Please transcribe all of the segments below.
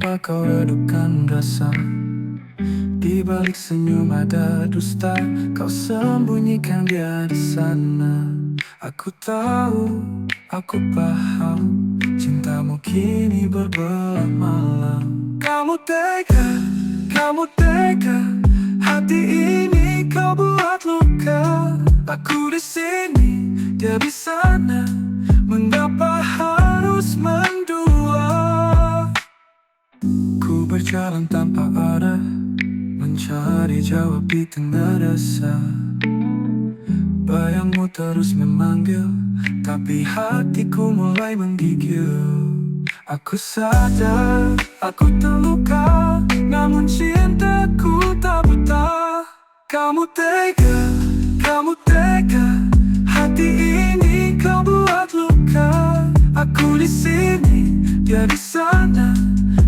Tanpa kau redupkan rasa, di balik senyum ada dusta. Kau sembunyikan dia di sana. Aku tahu, aku paham, cintamu kini berbelah malam. Kamu tega, hati ini kau buat luka. Aku di sini, dia di sana. Mengapa harus mendua? Ku berjalan tanpa arah, mencari jawab di tengah rasa. Bayangmu terus memanggil, tapi hatiku mulai menggigil. Aku sadar, aku terluka, namun cintaku tak buta. Kamu tega, hati ini kau buat luka. Aku di sini, dia di sana.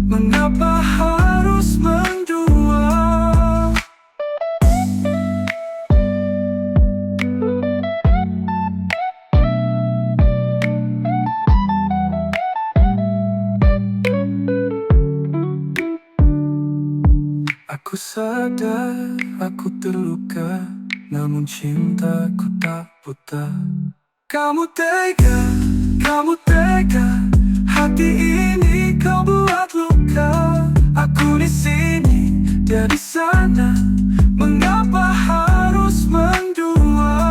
Mengapa harus mendua? Aku sadar, aku terluka, namun cintaku tak buta. Kamu tega, hati ini kau buat luka. Aku di sini, dia di sana. Mengapa harus mendua?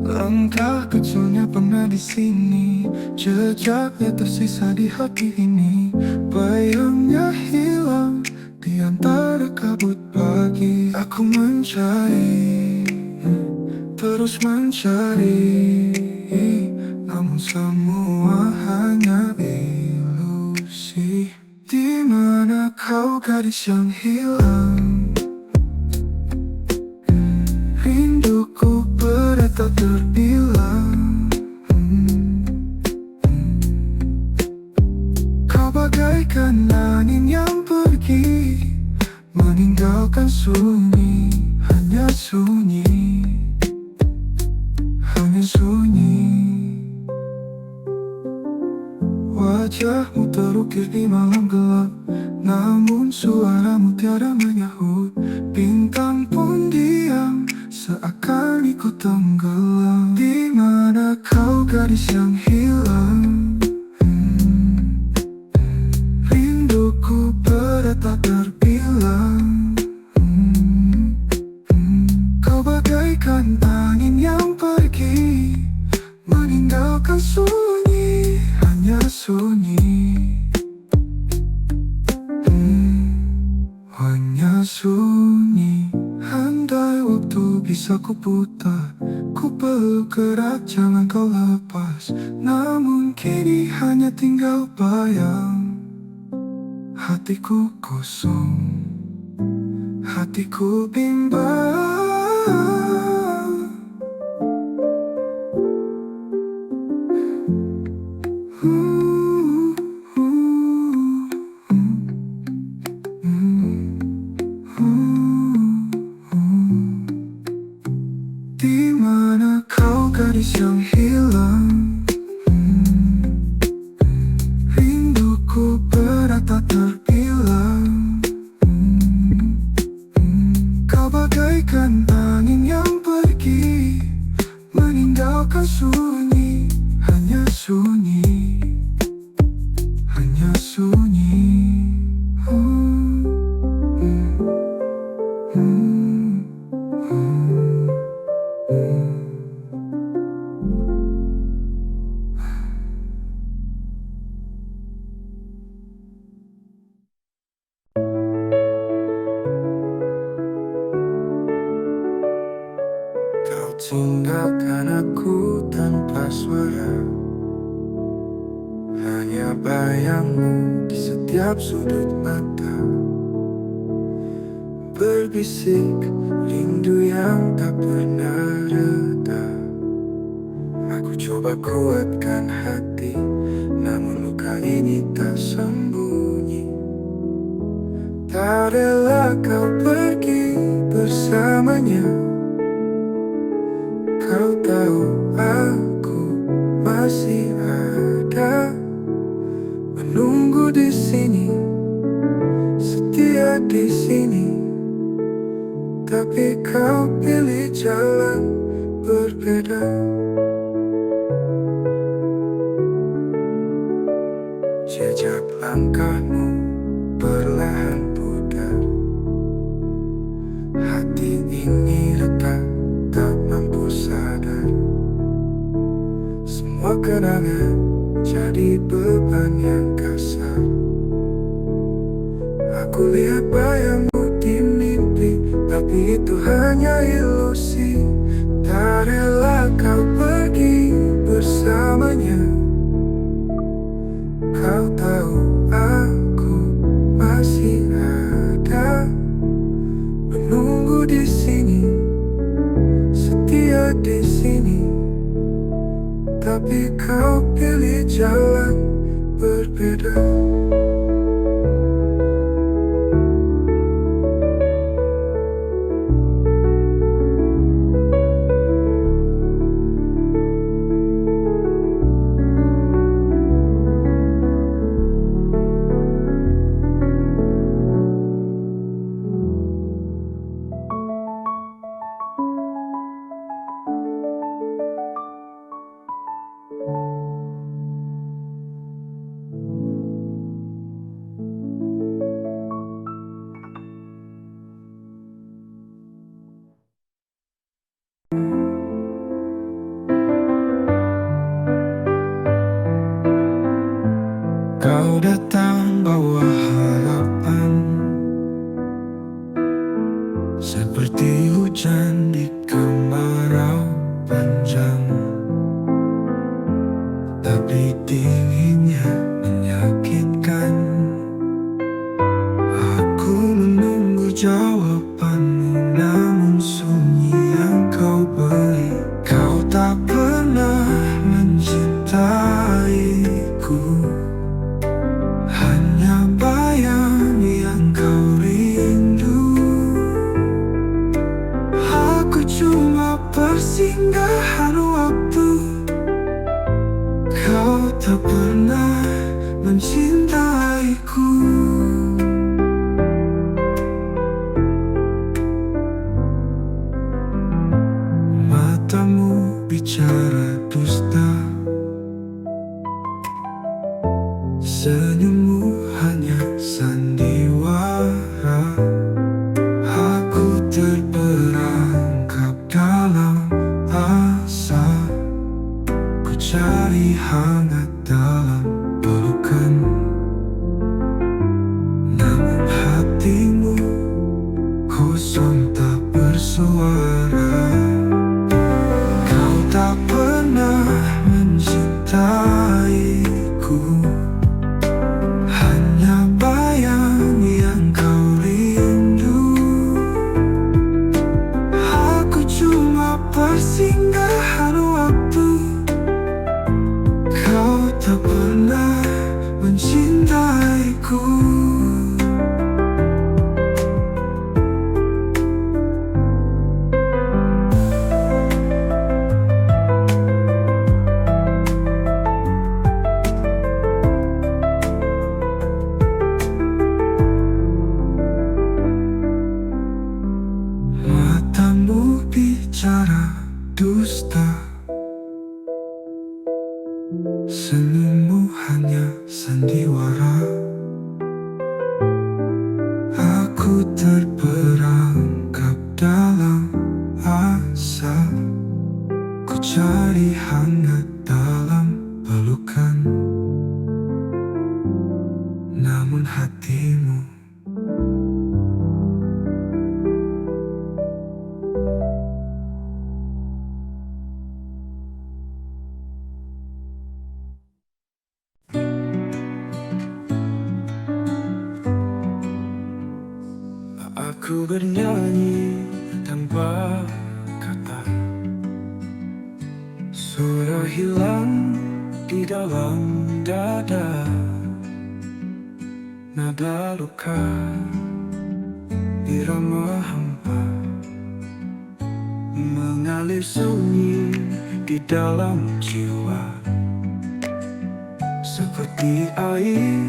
Langkah kecilnya pernah di sini, jejaknya tersisa di hati ini. Bayangnya hilang di antara kabut pagi. Aku mencari, terus mencari, namun semua hanya ilusi. Di mana kau gadis yang hilang? Rinduku berat tak terbilang. Kau bagaikan angin yang pergi, meninggalkan sunyi, hanya sunyi, hanya sunyi. Wajahmu terukir di malam gelap, namun suaramu tiada menyahut. Bintang pun diam, seakan ikut tenggelam. Di mana kau gadis yang hilang? Rinduku berat tak terbilang. Kau bagaikan angin yang pergi, meninggalkan sunyi, hanya sunyi, hanya sunyi. Andai waktu bisa ku putar, ku peluk erat jangan kau lepas. Namun kini hanya tinggal bayang. Hatiku kosong, hatiku bimbang. Di mana kau gadis yang hilang? Rinduku berat tak terbilang. Kau bagaikan angin yang pergi, meninggalkan sunyi, hanya sunyi, tinggalkan aku tanpa suara. Hanya bayangmu di setiap sudut mata, berbisik rindu yang tak pernah reda. Aku coba kuatkan hati, namun luka ini tak sembunyi. Tak rela kau pergi bersamanya. Kau tahu aku masih ada, menunggu di sini, setia di sini. Tapi kau pilih jalan berbeda. Jejak langkahmu perlahan pudar. Hati ini retak, tak mampu sadar. Semua kenangan jadi beban yang kasar. Aku lihat bayangmu di mimpi, tapi itu hanya ilusi. Tak rela kau pergi bersamanya. Kau tahu aku masih ada, menunggu di sini, setia di sini. Tapi kau pilih jalan berbeda. Kau datang bawa harapan, seperti hujan di kemarau panjang. Tapi dinginnya menyakitkan. Aku menunggu jawabanmu, namun sunyi yang kau beri. Kau tak pernah mencintaiku, hanya bayang yang kau rindu. Aku cuma persinggahan waktu. Kau tak pernah mencintaiku. Matamu bicara dusta, senyummu hanya sandiwara. Aku terperangkap dalam asa, ku cari hangat dalam pelukan. Namun hatimu kosong tak bersuara. Kau tak pernah mencintaiku, hanya bayang yang kau rindu. Aku cuma persinggahan waktu. Kau tak pernah mencintaiku. Matamu bicara dusta, senyummu hanya sandiwara. Aku terperangkap dalam asa, ku cari hangat dalam pelukan. Namun hatimu Ku bernyanyi tanpa kata, suara hilang di dalam dada, nada luka, irama hampa, mengalir sunyi di dalam jiwa, seperti air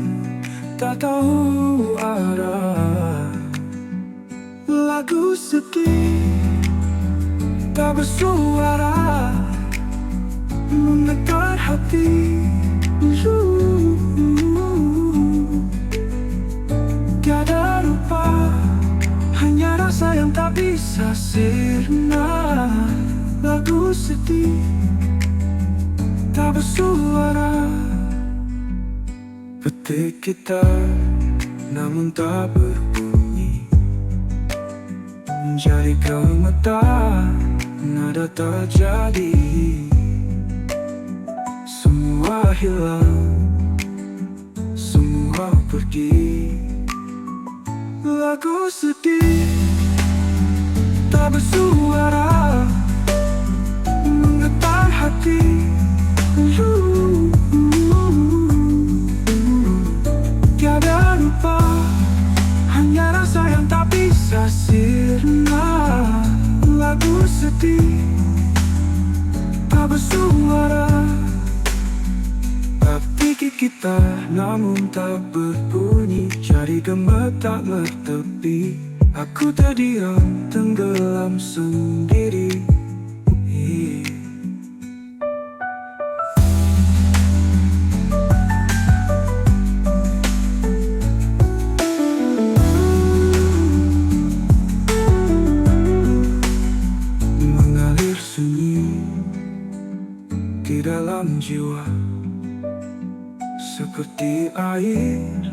tak tahu arah. Lagu sedih tak bersuara, menggetar hati. Tiada rupa, hanya rasa yang tak bisa sirna. Lagu sedih tak bersuara, petik gitar namun tak berbunyi, menjadi gemetar, nada terjadi. Semua hilang, semua pergi. Lagu sedih tak bersuara, menggetar hati. Tiada rupa, hanya rasa yang tak bisa sirna. Lagu sedih tak bersuara, petik gitar namun tak berbunyi, jadi gemetar bertepi. Aku terdiam, tenggelam sendiri. Mengalir sunyi di dalam jiwa, seperti air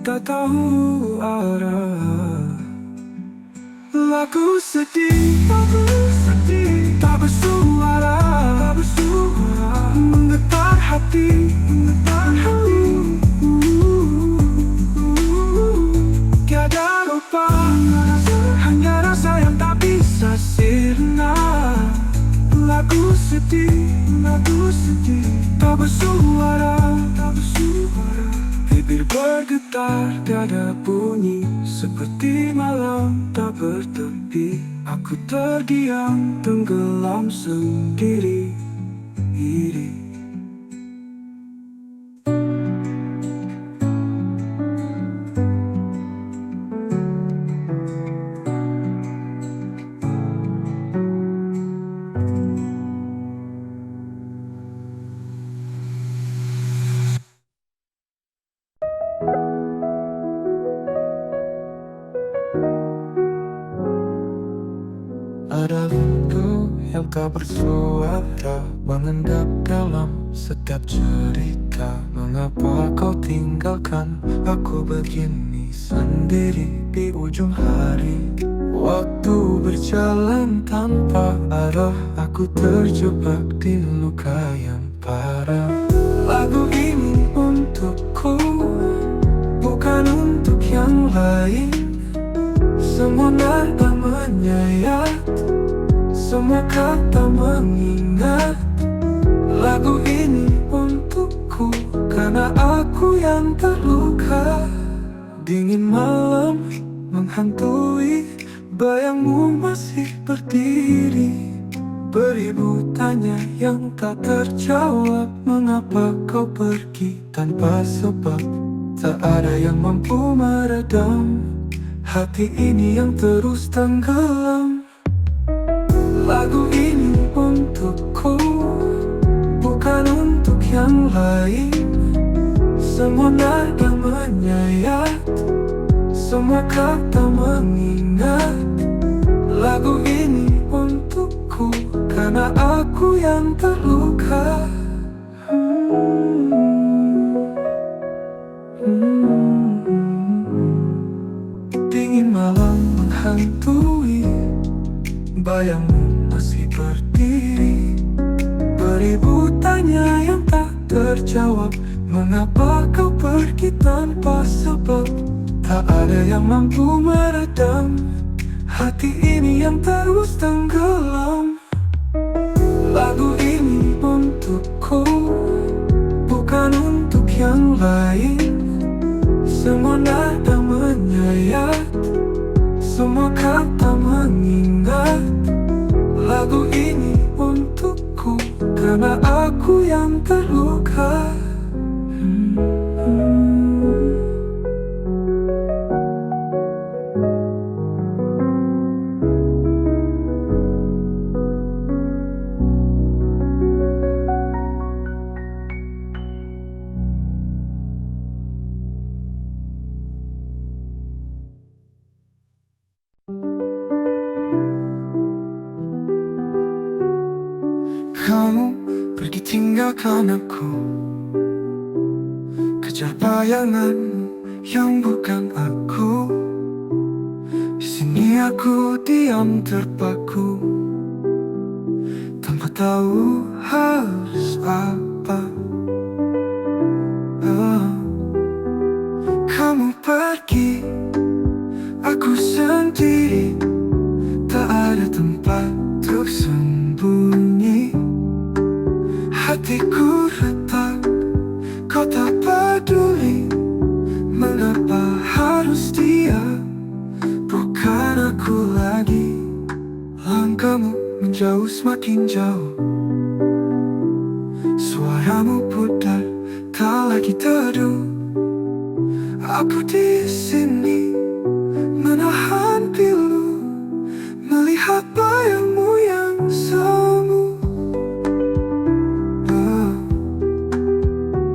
tak tahu arah. Lagu sedih tak bersuara, menggetar hati. Tiada rupa, hanya rasa yang tak bisa sirna. Lagu sedih tak bersuara, bibir bergetar, tiada bunyi, seperti malam tak bertepi. Aku terdiam, tenggelam sendiri. Ada rindu yang tak bersuara, mengendap dalam setiap cerita. Mengapa kau tinggalkan aku begini sendiri di ujung hari? Waktu berjalan tanpa arah, aku terjebak di luka yang parah. Lagu ini untukku, bukan untuk yang lain. Semua nada menyayat, semua kata mengingat. Lagu ini untukku, karena aku yang terluka. Dingin malam menghantui, bayangmu masih berdiri. Beribu tanya yang tak terjawab, mengapa kau pergi tanpa sebab? Tak ada yang mampu meredam hati ini yang terus tenggelam. Lagu ini untukku, bukan untuk yang lain. Semua nada menyayat, semua kata mengingat. Lagu ini untukku, karena aku yang terluka. Dingin malam menghantui, bayangmu masih berdiri. Beribu tanya yang tak terjawab, mengapa kau pergi tanpa sebab? Tak ada yang mampu meredam hati ini yang terus tenggelam. Lagu ini untukku, bukan untuk yang lain. Semua nada menyayat, semua kata mengingat. Lagu ini untukku, karena aku yang terluka. Kamu pergi tinggalkan aku, kejar bayanganmu yang bukan aku. Di sini aku diam terpaku, tanpa tahu harus apa. Kamu pergi, aku sendiri, tak ada tempat untuk sembunyi. Hatiku retak, kau tak peduli. Mengapa harus dia, bukan aku lagi. Langkahmu menjauh semakin jauh, suaramu pudar, tak lagi teduh. Aku di sini menahan pilu, melihat bayangmu yang semu.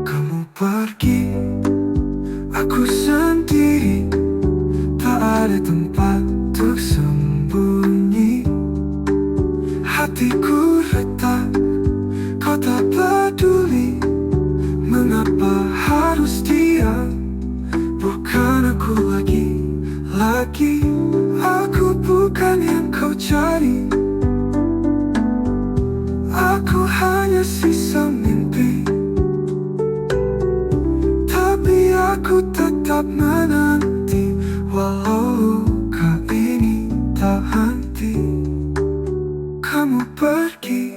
Kamu pergi, aku sendiri, tak ada tempat untuk sembunyi. Hatiku retak, kau tak peduli. Mengapa harus dia, bukan aku lagi. Aku bukan yang kau cari. Aku hanya sisa mimpi, tapi aku tetap menanti. Walau luka ini tak henti. Kamu pergi,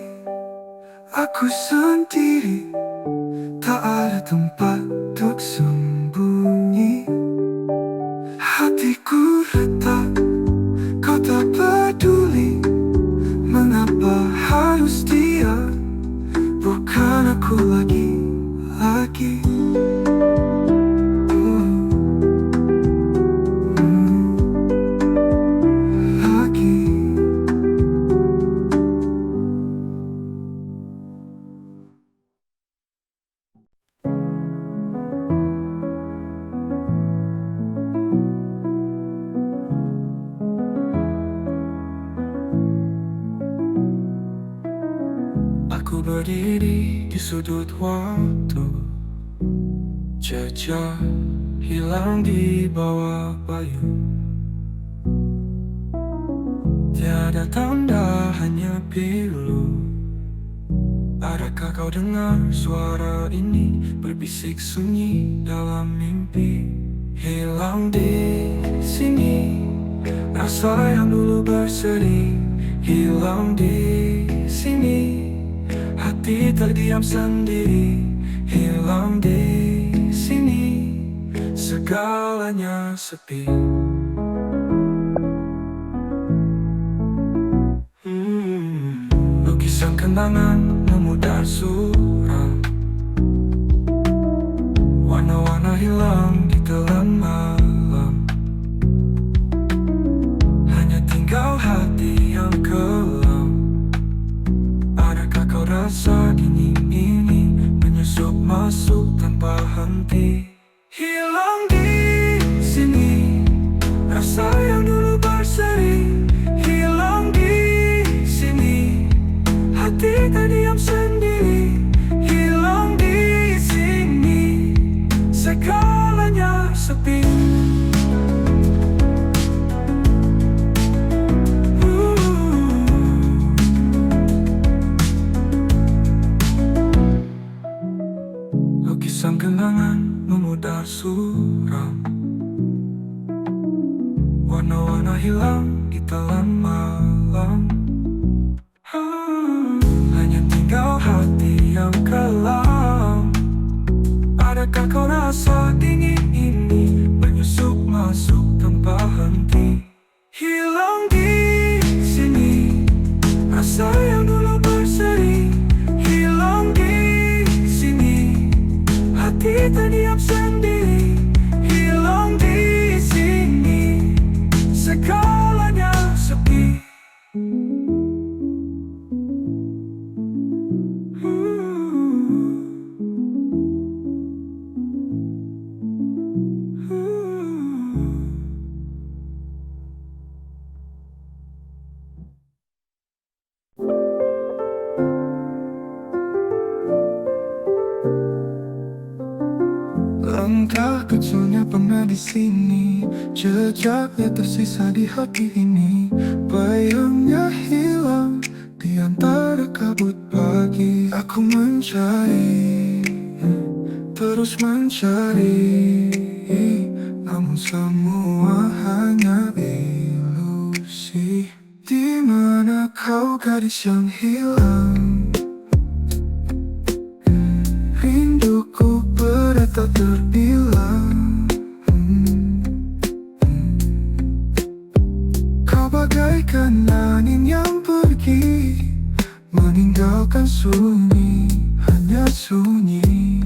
aku sendiri, tak ada tempat untuk sembunyi. Hatiku retak, kau tak peduli. Mengapa harus dia, bukan aku lagi. Aku berdiri di sudut waktu, jejak hilang di bawah payung. Tiada tanda, hanya pilu. Adakah kau dengar suara ini berbisik sunyi dalam mimpi? Hilang di sini, rasa yang dulu berseri. Hilang di sini, hati terdiam sendiri. Hilang di sini, segalanya sepi. Lukisan kenangan memudar suram, warna-warna hilang di telan malam. Hanya tinggal hati yang kelam. Adakah kau rasa dingin ini menyusup masuk tanpa henti? Hilang di sini, rasa yang dulu berseri. Hilang di sini, hati terdiam sendiri. Hilang di sini, segalanya sepi. Lukisan kenangan memudar suram, warna-warna hilang di dalam malam. Hanya tinggal hati yang kelam. Adakah kau rasa dingin ini menyusup masuk tanpa henti? Hilang di sini rasa yang dulu berseri. Hilang di sini hati terdiam sendiri. Hilang di sini segalanya sepi. Langkah kecilnya pernah di sini, jejaknya tersisa di hati ini. Bayangnya hilang di antara kabut pagi. Aku mencari, terus mencari, namun semua hanya ilusi. Di mana kau gadis yang hilang? Rinduku berat tak terbilang. Kau bagaikan angin yang pergi, meninggalkan sunyi, hanya sunyi,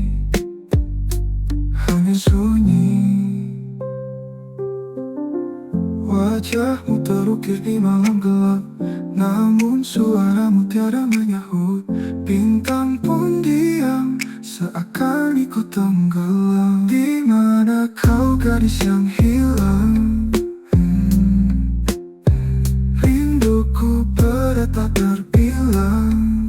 hanya sunyi. Wajahmu terukir di malam gelap, namun suaramu tiada menyahut. Bintang pun diam, seakan ikut tenggelam. Di mana kau gadis yang hilang? Rinduku berat tak terbilang.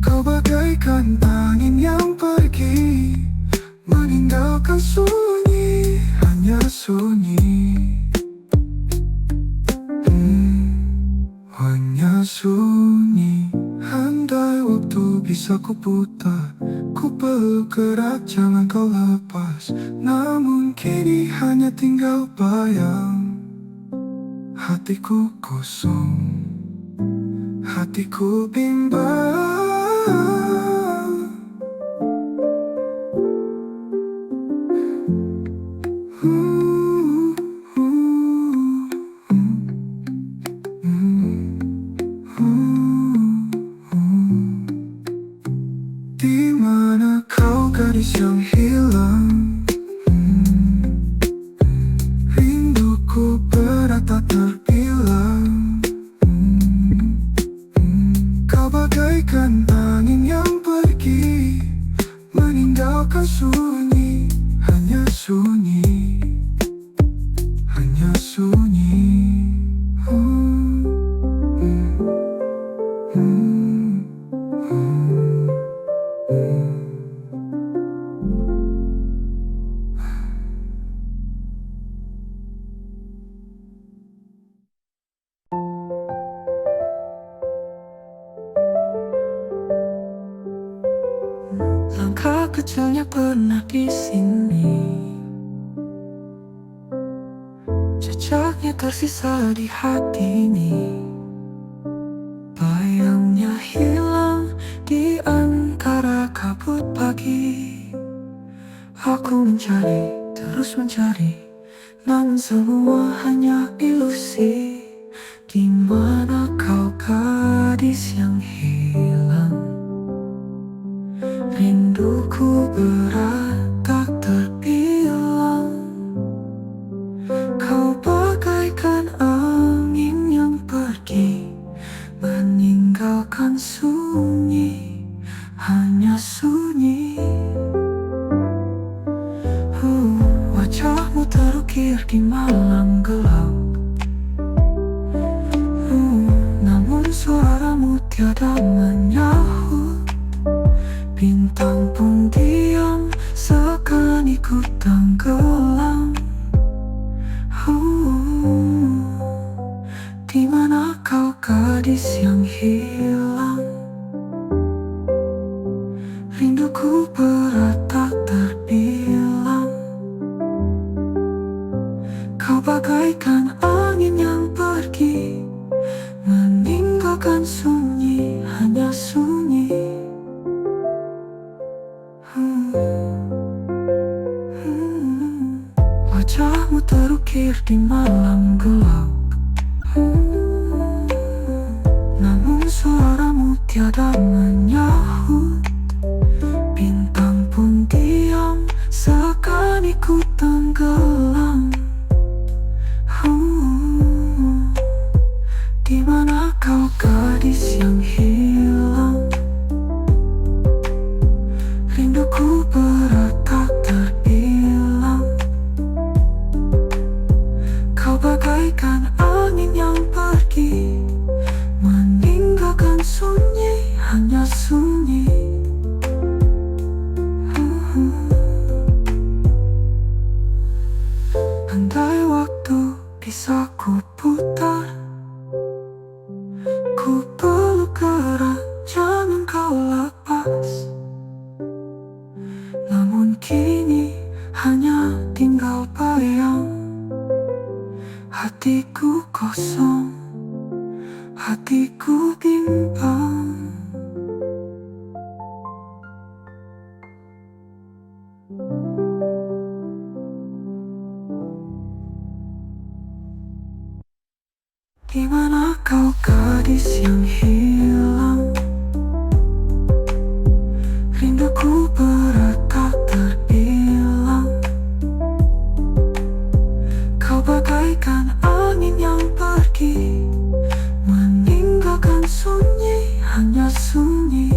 Kau bagaikan angin yang pergi, meninggalkan sunyi, hanya sunyi, hanya sunyi. Andai waktu bisa kuputar, ku peluk erat, jangan kau lepas. Namun kini hanya tinggal bayang. Hatiku kosong, hatiku bimbang. Di mana kau gadis yang hilang? Rinduku berat tak terbilang. Kau bagaikan angin yang pergi, meninggalkan sunyi, hanya sunyi, hanya sunyi. Langkah kecilnya pernah di sini, jejaknya tersisa di hati ini. Bayangnya hilang di antara kabut pagi. Aku mencari, terus mencari, namun semua hanya ilusi. Di mana kau gadis yang hilang? Rinduku berat tak terbilang. Kau bagaikan angin yang pergi, meninggalkan sunyi, hanya sunyi. Wajahmu terukir di malam gelap, namun suaramu tiada menyahut. Bintang pun diam, seakan ikut tenggelam. Di mana kau gadis yang hilang? Rinduku berat tak terbilang. Wajahmu terukir di malam gelap, namun suaramu tiada menyahut. Bintang pun diam seakan ikut tenggelam. Di mana kau gadis yang hilang? Rinduku berat tak terbilang. Kau bagaikan angin yang pergi, meninggalkan sunyi, hanya sunyi. Andai waktu bisa ku putar, ku peluk erat, jangan kau lepas. Namun kini hanya tinggal bayang. Hatiku kosong, hatiku bimbang. Di mana kau gadis yang hilang? Rinduku berat tak terbilang. Kau bagaikan angin yang pergi, meninggalkan sunyi, hanya sunyi.